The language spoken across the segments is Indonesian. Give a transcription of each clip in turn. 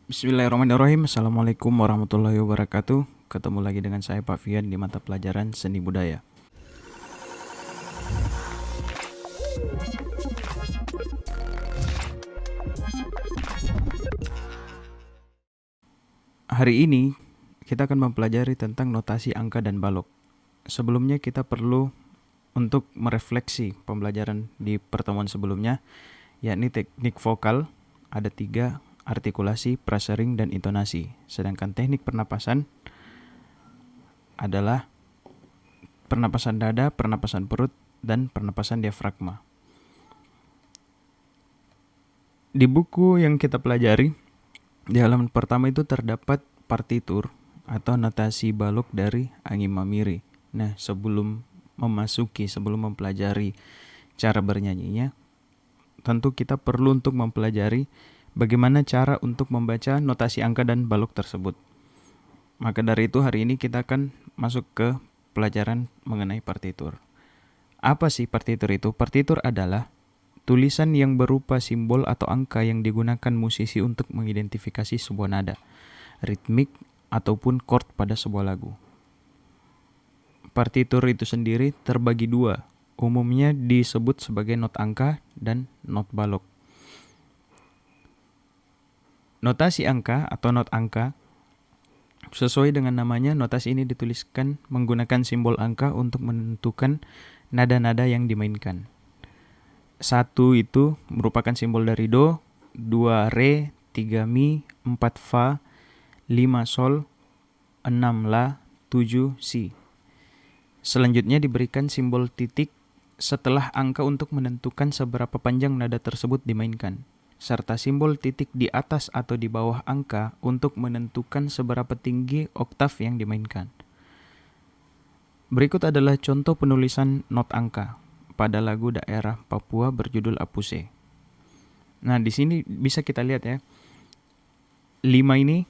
Bismillahirrahmanirrahim. Assalamualaikum warahmatullahi wabarakatuh. Ketemu lagi dengan saya Pak Fian di mata pelajaran Seni Budaya. Hari ini kita akan mempelajari tentang notasi angka dan balok. Sebelumnya kita perlu untuk merefleksi pembelajaran di pertemuan sebelumnya, yakni teknik vokal, ada 3, artikulasi, prasering, dan intonasi. Sedangkan teknik pernapasan adalah pernapasan dada, pernapasan perut, dan pernapasan diafragma. Di buku yang kita pelajari, di halaman pertama itu terdapat partitur atau notasi balok dari Anggi Mamiri. Nah, sebelum mempelajari cara bernyanyinya, tentu kita perlu untuk mempelajari bagaimana cara untuk membaca notasi angka dan balok tersebut. Maka dari itu hari ini kita akan masuk ke pelajaran mengenai partitur. Apa sih partitur itu? Partitur adalah tulisan yang berupa simbol atau angka yang digunakan musisi untuk mengidentifikasi sebuah nada, ritmik, ataupun chord pada sebuah lagu. Partitur itu sendiri terbagi 2, umumnya disebut sebagai not angka dan not balok. Notasi angka atau not angka, sesuai dengan namanya, notasi ini dituliskan menggunakan simbol angka untuk menentukan nada-nada yang dimainkan. 1 itu merupakan simbol dari do, 2 re, 3 mi, 4 fa, 5 sol, 6 la, 7 si. Selanjutnya diberikan simbol titik setelah angka untuk menentukan seberapa panjang nada tersebut dimainkan, serta simbol titik di atas atau di bawah angka untuk menentukan seberapa tinggi oktav yang dimainkan. Berikut adalah contoh penulisan not angka pada lagu daerah Papua berjudul Apuse. Nah, di sini bisa kita lihat ya. 5 ini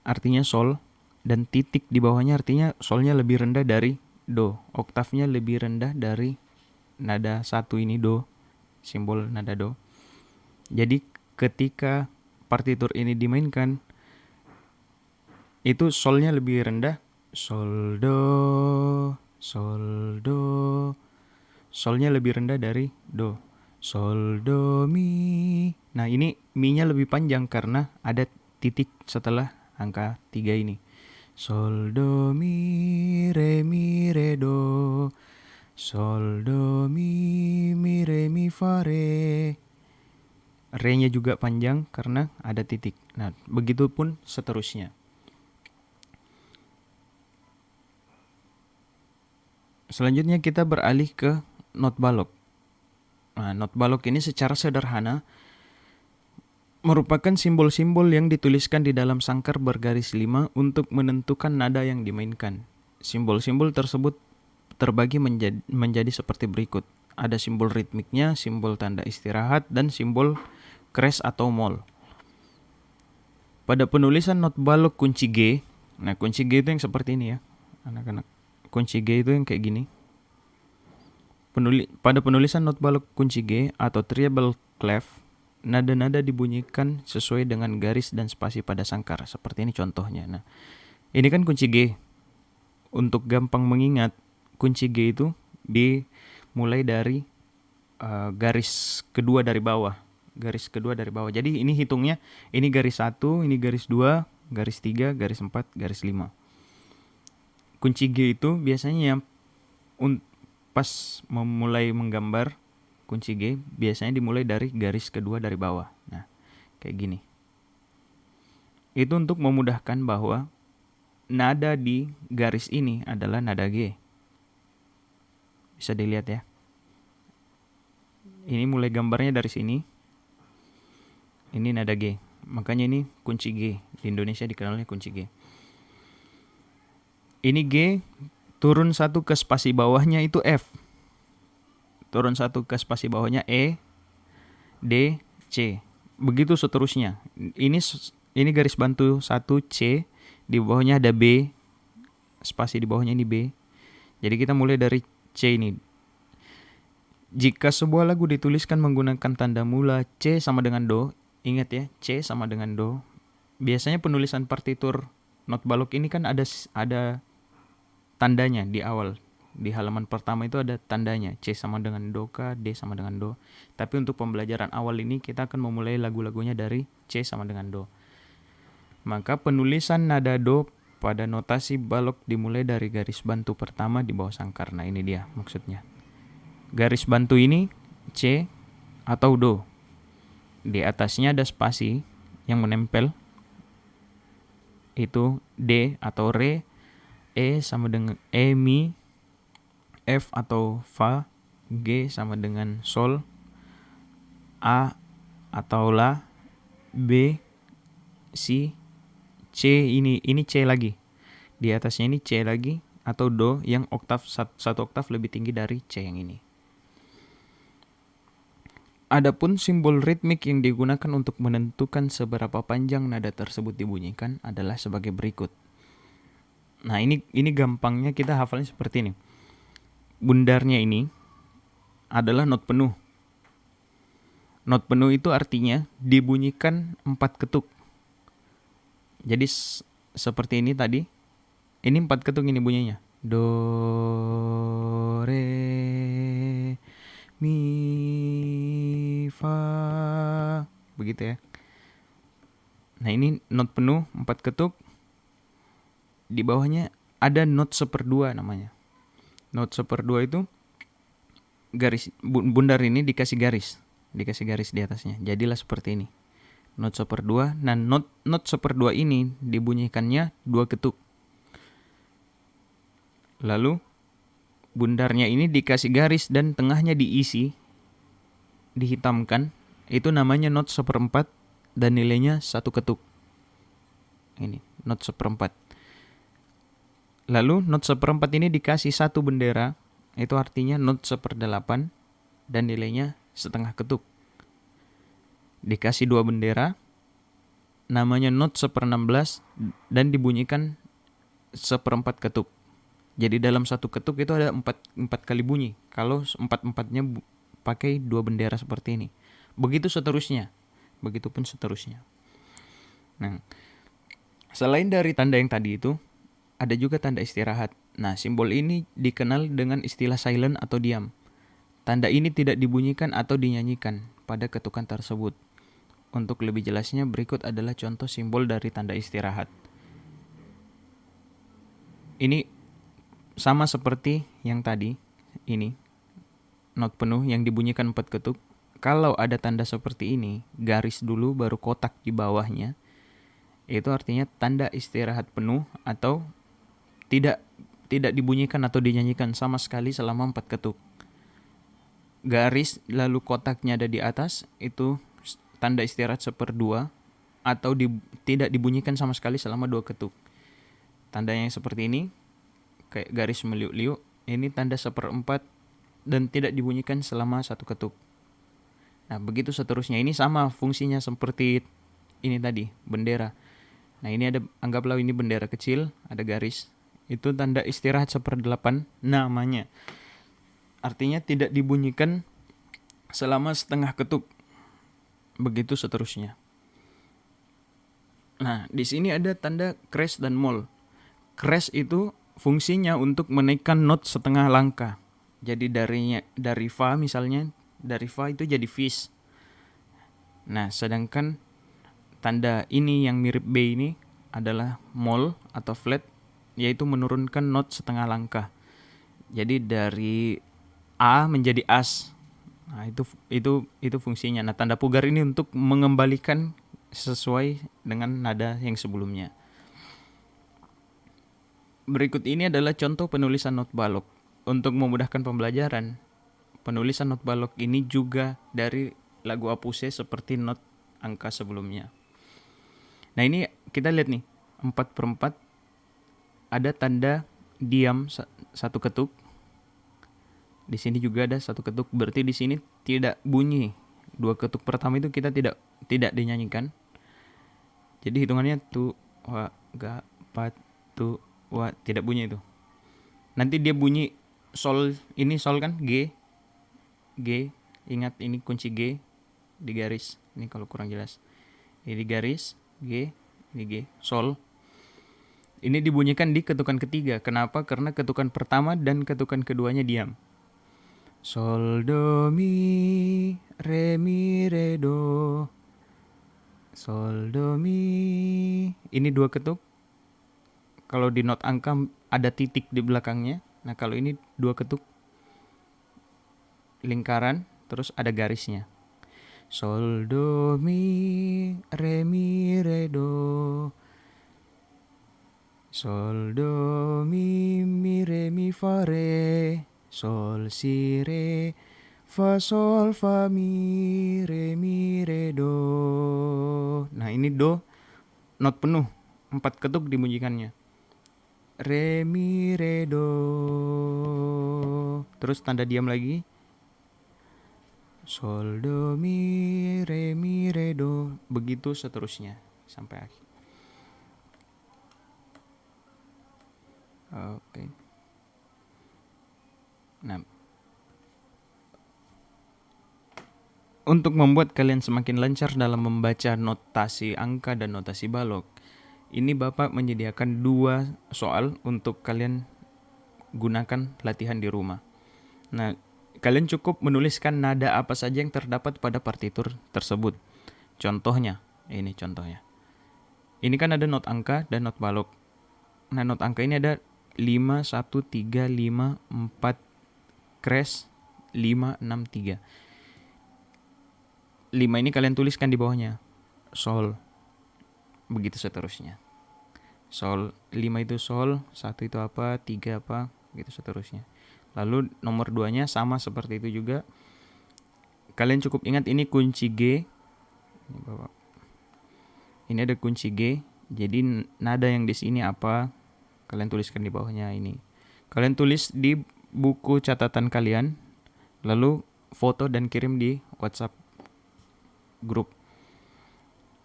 artinya sol, dan titik di bawahnya artinya solnya lebih rendah dari do. Oktavnya lebih rendah dari nada 1 ini do, simbol nada do. Jadi ketika partitur ini dimainkan, itu solnya lebih rendah, sol do, sol do. Solnya lebih rendah dari do. Sol, do, mi. Nah, ini mi-nya lebih panjang karena ada titik setelah angka 3 ini. Sol, do, mi, re, do. Sol, do, mi, re, mi, fa, re. Re-nya juga panjang karena ada titik. Nah, begitupun seterusnya. Selanjutnya kita beralih ke not balok. Nah, not balok ini secara sederhana merupakan simbol-simbol yang dituliskan di dalam sangkar bergaris 5 untuk menentukan nada yang dimainkan. Simbol-simbol tersebut terbagi menjadi seperti berikut. Ada simbol ritmiknya, simbol tanda istirahat, dan simbol kres atau mol. Pada penulisan not balok kunci G, nah kunci G itu yang seperti ini ya, anak-anak. Kunci G itu yang kayak gini. Pada penulisan not balok kunci G atau treble clef, nada-nada dibunyikan sesuai dengan garis dan spasi pada sangkar. Seperti ini contohnya. Nah, ini kan kunci G. Untuk gampang mengingat, kunci G itu dimulai dari garis kedua dari bawah. Garis kedua dari bawah. Jadi ini hitungnya, ini garis 1, ini garis 2, garis 3, garis 4, garis 5. Kunci G itu biasanya pas memulai menggambar kunci G, biasanya dimulai dari garis kedua dari bawah. Nah, kayak gini. Itu untuk memudahkan bahwa nada di garis ini adalah nada G. Bisa dilihat ya. Ini mulai gambarnya dari sini. Ini nada G. Makanya ini kunci G. Di Indonesia dikenalnya kunci G. Ini G, turun 1 ke spasi bawahnya itu F. Turun 1 ke spasi bawahnya E, D, C. Begitu seterusnya. Ini garis bantu 1 C, di bawahnya ada B, spasi di bawahnya ini B. Jadi kita mulai dari C ini. Jika sebuah lagu dituliskan menggunakan tanda mula C sama dengan do, ingat ya, C sama dengan do, biasanya penulisan partitur not balok ini kan ada tandanya di awal. Di halaman pertama itu ada tandanya, C sama dengan do kah, D sama dengan do. Tapi untuk pembelajaran awal ini kita akan memulai lagu-lagunya dari C sama dengan do. Maka penulisan nada do pada notasi balok dimulai dari garis bantu pertama di bawah sangkar. Nah ini dia maksudnya. Garis bantu ini C atau do. Di atasnya ada spasi yang menempel, itu D atau re, E sama dengan E mi, F atau fa, G sama dengan sol, A atau la, B, si, C ini C lagi. Di atasnya ini C lagi atau do yang satu oktav lebih tinggi dari C yang ini. Adapun simbol ritmik yang digunakan untuk menentukan seberapa panjang nada tersebut dibunyikan adalah sebagai berikut. Nah, ini gampangnya kita hafalnya seperti ini. Bundarnya ini adalah not penuh. Not penuh itu artinya dibunyikan 4 ketuk. Jadi seperti ini tadi. Ini 4 ketuk ini bunyinya. Do, re, mi, fa. Begitu ya. Nah ini not penuh 4 ketuk. Di bawahnya ada not 1/2 namanya. Not 1/2 itu garis bundar ini dikasih garis di atasnya. Jadilah seperti ini. Not 1/2. Nah, not 1/2 ini dibunyikannya 2 ketuk. Lalu bundarnya ini dikasih garis dan tengahnya diisi, dihitamkan. Itu namanya not 1/4 dan nilainya 1 ketuk. Ini not 1/4. Lalu not 1/4 ini dikasih 1 bendera, itu artinya not 1/8 dan nilainya 0,5 ketuk. Dikasih 2 bendera, namanya not 1/16 dan dibunyikan 1/4 ketuk. Jadi dalam 1 ketuk itu ada 4 kali bunyi. Kalau 4-4-nya pakai 2 bendera seperti ini. Begitu seterusnya. Begitupun seterusnya. Nah, selain dari tanda yang tadi itu, ada juga tanda istirahat. Nah, simbol ini dikenal dengan istilah silent atau diam. Tanda ini tidak dibunyikan atau dinyanyikan pada ketukan tersebut. Untuk lebih jelasnya, berikut adalah contoh simbol dari tanda istirahat. Ini sama seperti yang tadi, ini not penuh yang dibunyikan 4 ketuk. Kalau ada tanda seperti ini, garis dulu baru kotak di bawahnya. Itu artinya tanda istirahat penuh atau tidak dibunyikan atau dinyanyikan sama sekali selama 4 ketuk. Garis lalu kotaknya ada di atas, itu tanda istirahat 1/2 atau tidak dibunyikan sama sekali selama 2 ketuk. Tanda yang seperti ini kayak garis meliuk-liuk, ini tanda 1/4 dan tidak dibunyikan selama 1 ketuk. Nah, begitu seterusnya. Ini sama fungsinya seperti ini tadi, bendera. Nah, ini ada, anggaplah ini bendera kecil, ada garis. Itu tanda istirahat 1/8 namanya. Artinya tidak dibunyikan selama 0,5 ketuk. Begitu seterusnya. Nah, di sini ada tanda crash dan moll. Crash itu fungsinya untuk menaikkan not setengah langkah. Jadi dari fa misalnya, dari fa itu jadi fis. Nah, sedangkan tanda ini yang mirip B ini adalah moll atau flat, yaitu menurunkan not setengah langkah. Jadi dari A menjadi as. Nah, itu fungsinya. Nah, tanda pugar ini untuk mengembalikan sesuai dengan nada yang sebelumnya. Berikut ini adalah contoh penulisan not balok. Untuk memudahkan pembelajaran, penulisan not balok ini juga dari lagu Apuse seperti not angka sebelumnya. Nah, ini kita lihat nih, 4/4 ada tanda diam 1 ketuk. Di sini juga ada 1 ketuk, berarti di sini tidak bunyi. 2 ketuk pertama itu kita tidak dinyanyikan. Jadi hitungannya tu wa ga pa tu wa, tidak bunyi itu. Nanti dia bunyi sol, ini sol kan, G. Ingat ini kunci G di garis. Ini kalau kurang jelas. Ini di garis G, Ini G, sol. Ini dibunyikan di ketukan ketiga. Kenapa? Karena ketukan pertama dan ketukan keduanya diam. Sol, do, mi, re, do. Sol, do, mi. Ini 2 ketuk. Kalau di not angka ada titik di belakangnya. Nah, kalau ini 2 ketuk lingkaran, terus ada garisnya. Sol, do, mi, re, do. Sol, do, mi, re, mi, fa, re. Sol, si, re, fa, mi, re, do. Nah, ini do not penuh, 4 ketuk dibunyikannya. Re, mi, re, do. Terus tanda diam lagi. Sol, do, mi, re, do. Begitu seterusnya sampai akhir. Oke. Nah, untuk membuat kalian semakin lancar dalam membaca notasi angka dan notasi balok, ini Bapak menyediakan 2 soal untuk kalian gunakan latihan di rumah. Nah, kalian cukup menuliskan nada apa saja yang terdapat pada partitur tersebut. Contohnya, ini contohnya. Ini kan ada not angka dan not balok. Nah, not angka ini ada 5, 1, 3, 5, 4, crash, 5, 6, 3. 5 ini kalian tuliskan di bawahnya. Sol. Begitu seterusnya. Sol, 5 itu sol, 1 itu apa, 3 apa, begitu seterusnya. Lalu nomor 2-nya sama seperti itu juga. Kalian cukup ingat ini kunci G. Ini ada kunci G. Jadi nada yang di sini apa? Kalian tuliskan di bawahnya ini. Kalian tulis di buku catatan kalian, lalu foto dan kirim di WhatsApp grup.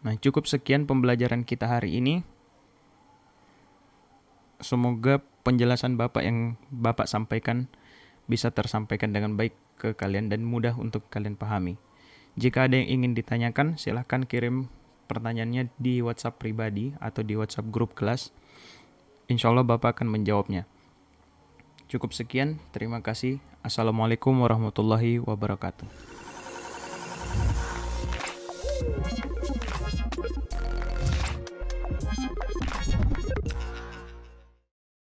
Nah, cukup sekian pembelajaran kita hari ini. Semoga penjelasan Bapak yang Bapak sampaikan bisa tersampaikan dengan baik ke kalian dan mudah untuk kalian pahami. Jika ada yang ingin ditanyakan, silahkan kirim pertanyaannya di WhatsApp pribadi atau di WhatsApp grup kelas. Insya Allah Bapak akan menjawabnya. Cukup sekian, terima kasih. Assalamualaikum warahmatullahi wabarakatuh.